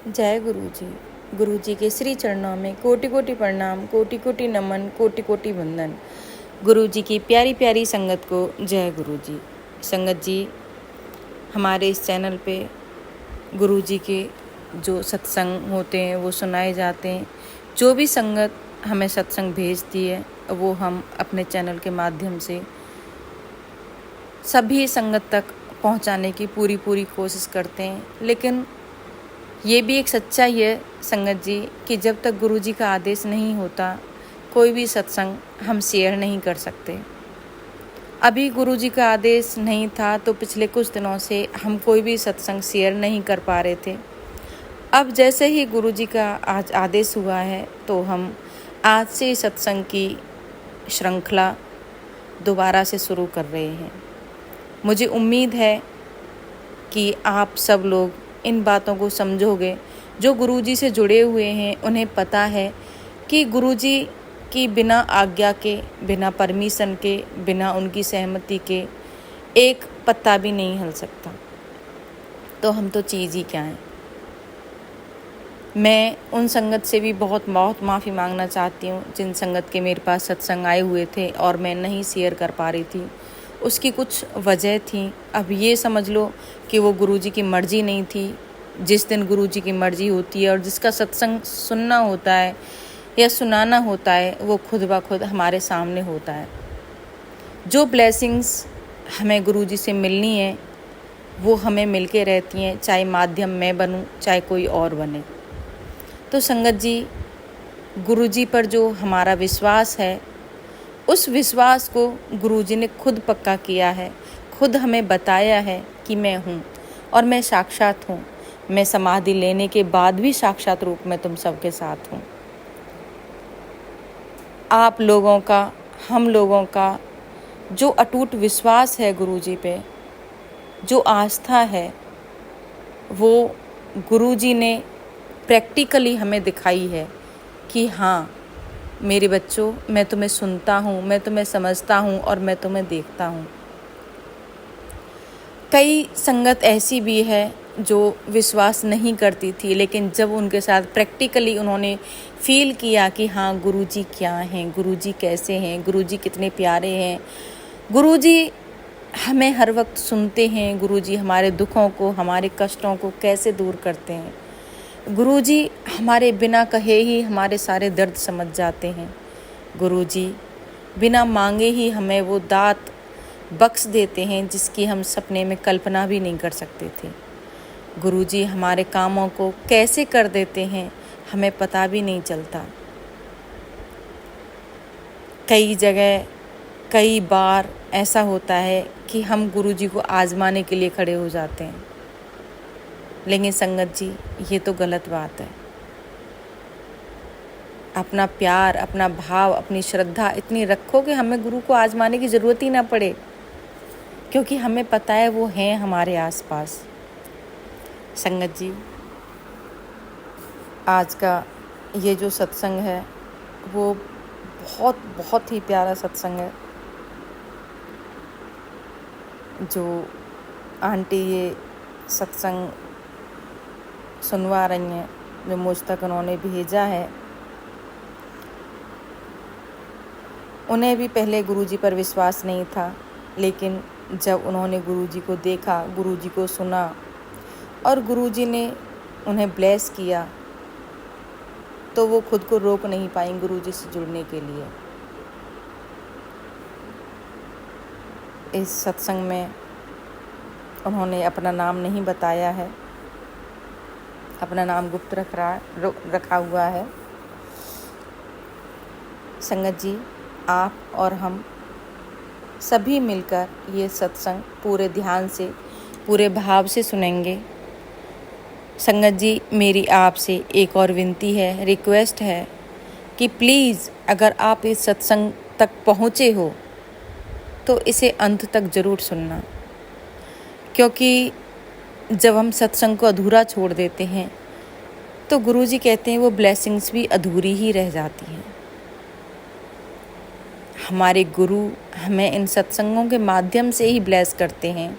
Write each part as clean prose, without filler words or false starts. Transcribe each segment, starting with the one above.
जय गुरु जी। गुरु जी के श्री चरणों में कोटि कोटि प्रणाम, कोटि कोटि नमन, कोटि कोटि वंदन। गुरु जी की प्यारी प्यारी संगत को जय गुरु जी। संगत जी, हमारे इस चैनल पे गुरु जी के जो सत्संग होते हैं वो सुनाए जाते हैं। जो भी संगत हमें सत्संग भेजती है वो हम अपने चैनल के माध्यम से सभी संगत तक पहुंचाने की पूरी कोशिश करते हैं। लेकिन ये भी एक सच्चाई है संगत जी कि जब तक गुरु जी का आदेश नहीं होता कोई भी सत्संग हम शेयर नहीं कर सकते। अभी गुरु जी का आदेश नहीं था तो पिछले कुछ दिनों से हम कोई भी सत्संग शेयर नहीं कर पा रहे थे। अब जैसे ही गुरु जी का आज आदेश हुआ है तो हम आज से सत्संग की श्रृंखला दोबारा से शुरू कर रहे हैं। मुझे उम्मीद है कि आप सब लोग इन बातों को समझोगे। जो गुरुजी से जुड़े हुए हैं उन्हें पता है कि गुरुजी की बिना आज्ञा के, बिना परमिशन के, बिना उनकी सहमति के एक पत्ता भी नहीं हिल सकता। तो हम तो चीज़ ही क्या है। मैं उन संगत से भी बहुत माफ़ी मांगना चाहती हूँ जिन संगत के मेरे पास सत्संग आए हुए थे और मैं नहीं शेयर कर पा रही थी। उसकी कुछ वजह थी। अब ये समझ लो कि वो गुरुजी की मर्ज़ी नहीं थी। जिस दिन गुरुजी की मर्ज़ी होती है और जिसका सत्संग सुनना होता है या सुनाना होता है वो खुद ब खुद हमारे सामने होता है। जो ब्लेसिंग्स हमें गुरुजी से मिलनी है वो हमें मिलके रहती हैं, चाहे माध्यम मैं बनूं चाहे कोई और बने। तो संगत जी, गुरुजी पर जो हमारा विश्वास है उस विश्वास को गुरुजी ने खुद पक्का किया है। खुद हमें बताया है कि मैं हूँ और मैं साक्षात हूँ। मैं समाधि लेने के बाद भी साक्षात रूप में तुम सबके साथ हूँ। आप लोगों का, हम लोगों का जो अटूट विश्वास है गुरुजी पे, जो आस्था है, वो गुरुजी ने प्रैक्टिकली हमें दिखाई है कि हाँ मेरे बच्चों, मैं तुम्हें सुनता हूँ, मैं तुम्हें समझता हूँ और मैं तुम्हें देखता हूँ। कई संगत ऐसी भी है जो विश्वास नहीं करती थी, लेकिन जब उनके साथ प्रैक्टिकली उन्होंने फील किया कि हाँ गुरुजी क्या हैं, गुरुजी कैसे हैं, गुरुजी कितने प्यारे हैं, गुरुजी हमें हर वक्त सुनते हैं, गुरुजी हमारे दुखों को, हमारे कष्टों को कैसे दूर करते हैं, गुरुजी हमारे बिना कहे ही हमारे सारे दर्द समझ जाते हैं, गुरुजी बिना मांगे ही हमें वो दात बख्श देते हैं जिसकी हम सपने में कल्पना भी नहीं कर सकते थे। गुरुजी हमारे कामों को कैसे कर देते हैं हमें पता भी नहीं चलता। कई जगह, कई बार ऐसा होता है कि हम गुरुजी को आजमाने के लिए खड़े हो जाते हैं। लेकिन संगत जी, ये तो गलत बात है। अपना प्यार, अपना भाव, अपनी श्रद्धा इतनी रखो कि हमें गुरु को आजमाने की ज़रूरत ही ना पड़े, क्योंकि हमें पता है वो हैं हमारे आसपास। संगत जी, आज का ये जो सत्संग है वो बहुत ही प्यारा सत्संग है। जो आंटी ये सत्संग सुनवा रही हैं, जो मुझ तक उन्होंने भेजा है, उन्हें भी पहले गुरुजी पर विश्वास नहीं था। लेकिन जब उन्होंने गुरुजी को देखा, गुरुजी को सुना और गुरुजी ने उन्हें ब्लेस किया तो वो खुद को रोक नहीं पाई गुरुजी से जुड़ने के लिए। इस सत्संग में उन्होंने अपना नाम नहीं बताया है, अपना नाम गुप्त रखा हुआ है। संगत जी, आप और हम सभी मिलकर ये सत्संग पूरे ध्यान से, पूरे भाव से सुनेंगे। संगत जी, मेरी आपसे एक और विनती है, रिक्वेस्ट है कि प्लीज़ अगर आप इस सत्संग तक पहुँचे हो तो इसे अंत तक ज़रूर सुनना, क्योंकि जब हम सत्संग को अधूरा छोड़ देते हैं तो गुरुजी कहते हैं वो ब्लेसिंग्स भी अधूरी ही रह जाती हैं। हमारे गुरु हमें इन सत्संगों के माध्यम से ही ब्लेस करते हैं।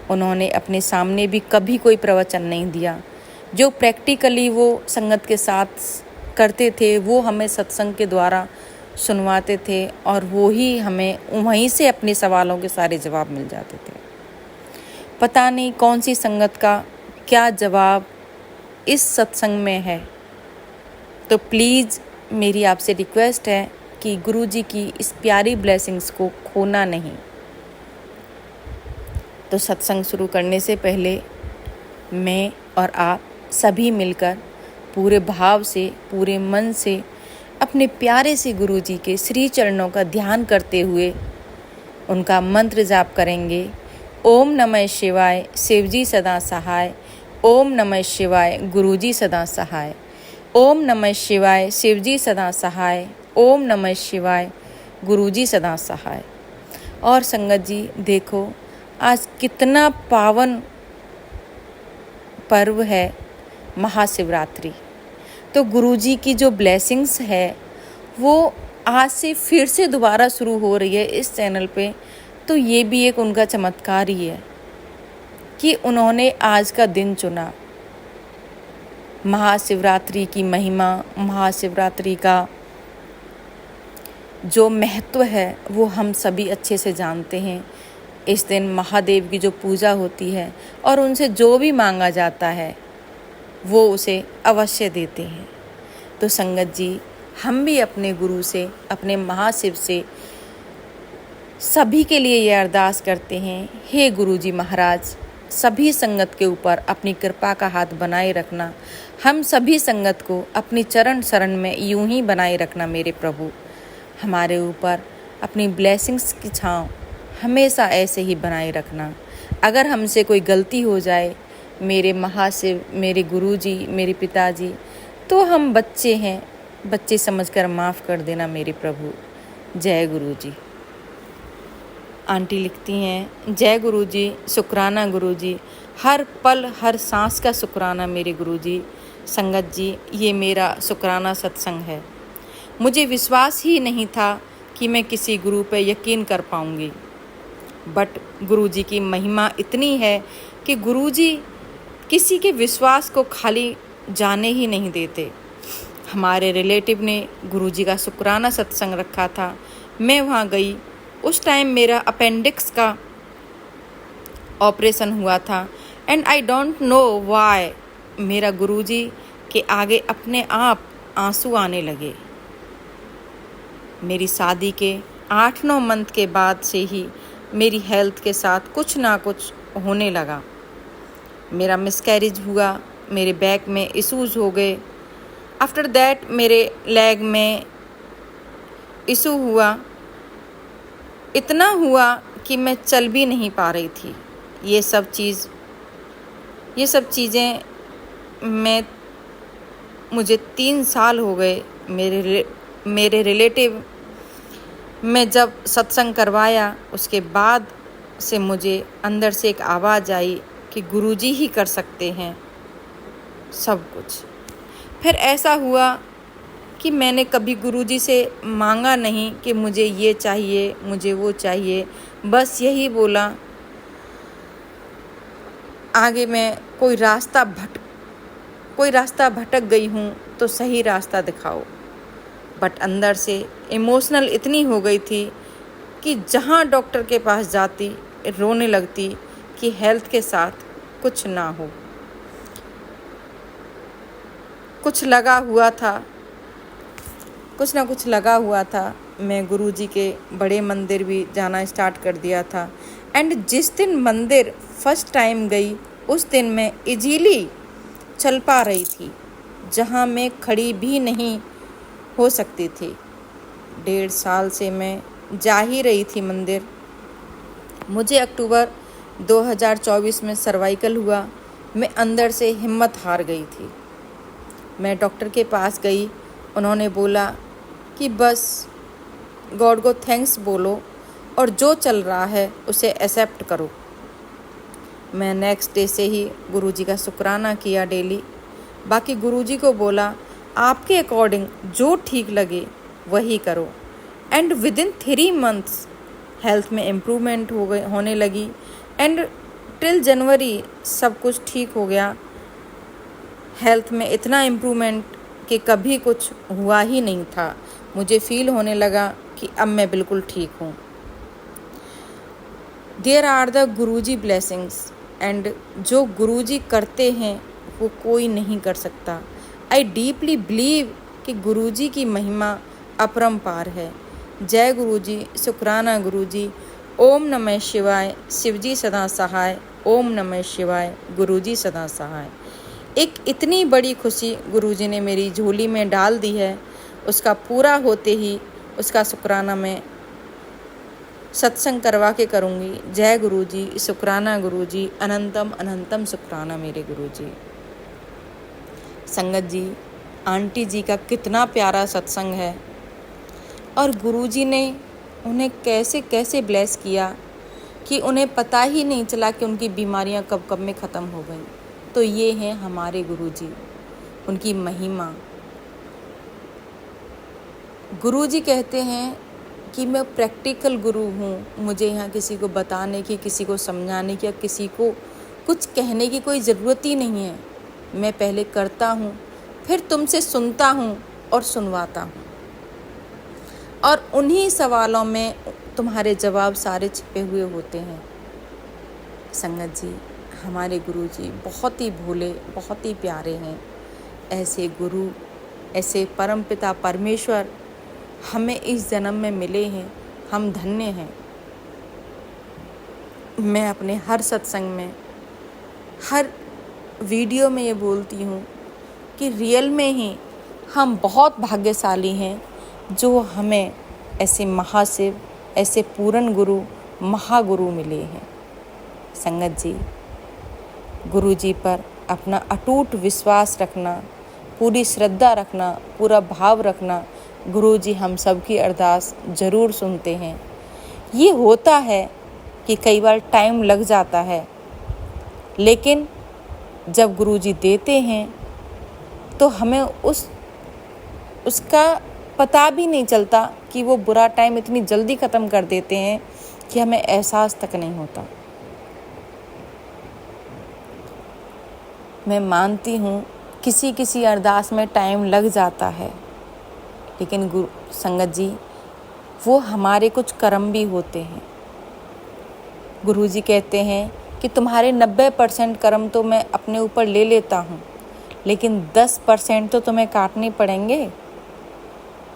उन्होंने अपने सामने भी कभी कोई प्रवचन नहीं दिया, जो प्रैक्टिकली वो संगत के साथ करते थे वो हमें सत्संग के द्वारा सुनवाते थे और वो ही हमें वहीं से अपने सवालों के सारे जवाब मिल जाते थे। पता नहीं कौन सी संगत का क्या जवाब इस सत्संग में है। तो प्लीज़ मेरी आपसे रिक्वेस्ट है कि गुरुजी की इस प्यारी ब्लेसिंग्स को खोना नहीं। तो सत्संग शुरू करने से पहले मैं और आप सभी मिलकर पूरे भाव से, पूरे मन से अपने प्यारे से गुरुजी के श्री चरणों का ध्यान करते हुए उनका मंत्र जाप करेंगे। ओम नमः शिवाय, शिवजी सदा सहाय। ओम नमः शिवाय, गुरुजी सदा सहाय। ओम नमः शिवाय, शिवजी सदा सहाय। ओम नमः शिवाय, गुरुजी सदा सहाय। और संगत जी देखो आज कितना पावन पर्व है महाशिवरात्रि। तो गुरुजी की जो ब्लेसिंग्स है वो आज से फिर से दोबारा शुरू हो रही है इस चैनल पे। तो ये भी एक उनका चमत्कार ही है कि उन्होंने आज का दिन चुना। महाशिवरात्रि की महिमा, महाशिवरात्रि का जो महत्व है वो हम सभी अच्छे से जानते हैं। इस दिन महादेव की जो पूजा होती है और उनसे जो भी मांगा जाता है वो उसे अवश्य देते हैं। तो संगत जी हम भी अपने गुरु से, अपने महाशिव से सभी के लिए ये अरदास करते हैं, हे गुरुजी महाराज सभी संगत के ऊपर अपनी कृपा का हाथ बनाए रखना। हम सभी संगत को अपनी चरण शरण में यूं ही बनाए रखना मेरे प्रभु। हमारे ऊपर अपनी ब्लेसिंग्स की छाँव हमेशा ऐसे ही बनाए रखना। अगर हमसे कोई गलती हो जाए मेरे महाशिव, मेरे गुरुजी, मेरे पिताजी, तो हम बच्चे हैं, बच्चे समझकर माफ़ कर देना मेरे प्रभु। जय गुरुजी। आंटी लिखती हैं, जय गुरुजी, शुक्राना गुरुजी, हर पल हर सांस का शुक्राना मेरे गुरुजी। संगत जी ये मेरा शुक्राना सत्संग है। मुझे विश्वास ही नहीं था कि मैं किसी गुरु पर यकीन कर पाऊंगी, बट गुरुजी की महिमा इतनी है कि गुरुजी किसी के विश्वास को खाली जाने ही नहीं देते। हमारे रिलेटिव ने गुरुजी का शुक्राना सत्संग रखा था, मैं वहाँ गई। उस टाइम मेरा अपेंडिक्स का ऑपरेशन हुआ था and I don't know why मेरा गुरुजी के आगे अपने आप आंसू आने लगे। मेरी शादी के 8-9 मंथ के बाद से ही मेरी हेल्थ के साथ कुछ ना कुछ होने लगा। मेरा मिसकैरेज हुआ, मेरे बैक में इश्यूज़ हो गए। आफ्टर दैट मेरे लेग में इशू हुआ, इतना हुआ कि मैं चल भी नहीं पा रही थी। ये सब चीज़ें मुझे 3 साल हो गए। मेरे रिलेटिव में जब सत्संग करवाया उसके बाद से मुझे अंदर से एक आवाज़ आई कि गुरुजी ही कर सकते हैं सब कुछ। फिर ऐसा हुआ कि मैंने कभी गुरुजी से मांगा नहीं कि मुझे ये चाहिए, मुझे वो चाहिए, बस यही बोला आगे मैं कोई रास्ता भटक गई हूँ तो सही रास्ता दिखाओ। बट अंदर से इमोशनल इतनी हो गई थी कि जहाँ डॉक्टर के पास जाती रोने लगती कि हेल्थ के साथ कुछ ना हो। कुछ ना कुछ लगा हुआ था। मैं गुरुजी के बड़े मंदिर भी जाना स्टार्ट कर दिया था एंड जिस दिन मंदिर फर्स्ट टाइम गई उस दिन मैं इजीली चल पा रही थी, जहाँ मैं खड़ी भी नहीं हो सकती थी। 1.5 साल से मैं जा ही रही थी मंदिर। मुझे अक्टूबर 2024 में सर्वाइकल हुआ। मैं अंदर से हिम्मत हार गई थी। मैं डॉक्टर के पास गई, उन्होंने बोला कि बस गॉड को थैंक्स बोलो और जो चल रहा है उसे एक्सेप्ट करो। मैं नेक्स्ट डे से ही गुरुजी का शुक्राना किया डेली। बाकी गुरुजी को बोला आपके अकॉर्डिंग जो ठीक लगे वही करो। And with in 3 months health में इम्प्रूवमेंट होने लगी एंड टिल जनवरी सब कुछ ठीक हो गया। हेल्थ में इतना इम्प्रूवमेंट कि कभी कुछ हुआ ही नहीं था। मुझे फील होने लगा कि अब मैं बिल्कुल ठीक हूँ। There are the Guruji blessings, and जो गुरुजी करते हैं वो कोई नहीं कर सकता। आई डीपली बिलीव कि गुरुजी की महिमा अपरंपार है। जय गुरुजी, शुक्राना गुरुजी। ओम नमः शिवाय, शिवजी सदा सहाय। ओम नमः शिवाय, गुरुजी सदा सहाय। एक इतनी बड़ी खुशी गुरुजी ने मेरी झोली में डाल दी है, उसका पूरा होते ही उसका शुक्राना मैं सत्संग करवा के करूँगी। जय गुरुजी, शुक्राना गुरुजी, अनंतम अनंतम शुक्राना मेरे गुरुजी। संगत जी, आंटी जी का कितना प्यारा सत्संग है और गुरुजी ने उन्हें कैसे कैसे ब्लेस किया कि उन्हें पता ही नहीं चला कि उनकी बीमारियां कब कब में ख़त्म हो गई। तो ये हैं हमारे गुरुजी, उनकी महिमा। गुरुजी कहते हैं कि मैं प्रैक्टिकल गुरु हूँ, मुझे यहाँ किसी को बताने की, किसी को समझाने की या किसी को कुछ कहने की कोई ज़रूरत ही नहीं है। मैं पहले करता हूँ, फिर तुमसे सुनता हूँ और सुनवाता हूँ, और उन्हीं सवालों में तुम्हारे जवाब सारे छिपे हुए होते हैं। संगत जी, हमारे गुरुजी बहुत ही भोले, बहुत ही प्यारे हैं। ऐसे गुरु, ऐसे परमपिता परमेश्वर हमें इस जन्म में मिले हैं, हम धन्य हैं। मैं अपने हर सत्संग में, हर वीडियो में ये बोलती हूँ कि रियल में ही हम बहुत भाग्यशाली हैं जो हमें ऐसे महाशिव, ऐसे पूर्ण गुरु, महागुरु मिले हैं। संगत जी, गुरु जी पर अपना अटूट विश्वास रखना, पूरी श्रद्धा रखना, पूरा भाव रखना। गुरु जी हम सब की अरदास ज़रूर सुनते हैं। ये होता है कि कई बार टाइम लग जाता है, लेकिन जब गुरु जी देते हैं तो हमें उसका पता भी नहीं चलता कि वो बुरा टाइम इतनी जल्दी ख़त्म कर देते हैं कि हमें एहसास तक नहीं होता। मैं मानती हूँ किसी किसी अरदास में टाइम लग जाता है, लेकिन संगत जी, वो हमारे कुछ कर्म भी होते हैं। गुरुजी कहते हैं कि तुम्हारे 90% कर्म तो मैं अपने ऊपर ले लेता हूँ, लेकिन 10% तो तुम्हें काटने पड़ेंगे।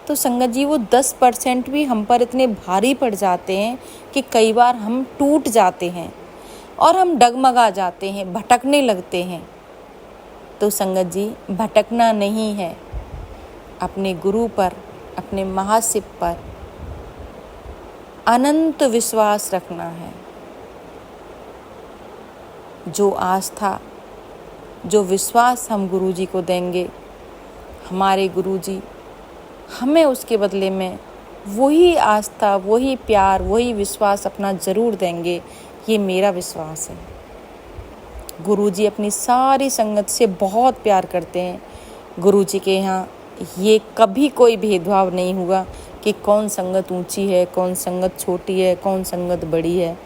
तो संगत जी, वो 10% भी हम पर इतने भारी पड़ जाते हैं कि कई बार हम टूट जाते हैं और हम डगमगा जाते हैं, भटकने लगते हैं। तो संगत जी, भटकना नहीं है, अपने गुरु पर, अपने महाशिव पर अनंत विश्वास रखना है। जो आस्था, जो विश्वास हम गुरुजी को देंगे, हमारे गुरुजी हमें उसके बदले में वही आस्था, वही प्यार, वही विश्वास अपना ज़रूर देंगे। ये मेरा विश्वास है। गुरुजी अपनी सारी संगत से बहुत प्यार करते हैं। गुरुजी के यहाँ ये कभी कोई भेदभाव नहीं हुआ कि कौन संगत ऊंची है, कौन संगत छोटी है, कौन संगत बड़ी है,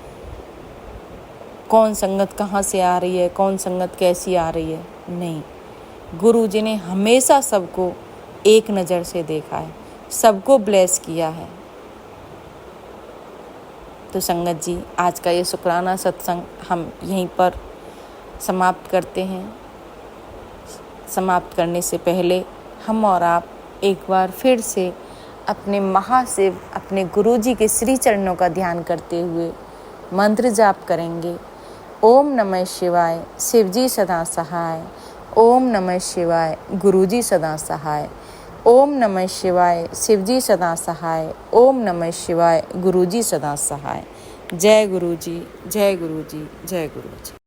कौन संगत कहाँ से आ रही है, कौन संगत कैसी आ रही है। नहीं, गुरुजी ने हमेशा सबको एक नज़र से देखा है, सबको ब्लेस किया है। तो संगत जी, आज का ये शुक्राना सत्संग हम यहीं पर समाप्त करते हैं। समाप्त करने से पहले हम और आप एक बार फिर से अपने महाशिव, अपने गुरुजी के श्री चरणों का ध्यान करते हुए मंत्र जाप करेंगे। ओम नमः शिवाय, शिवजी सदा सहाय। ओम नमः शिवाय, गुरुजी सदा सहाय। ओम नमः शिवाय, शिवजी सदा सहाय। ओम नमः शिवाय, गुरुजी सदा सहाय। जय गुरुजी, जय गुरुजी, जय गुरुजी।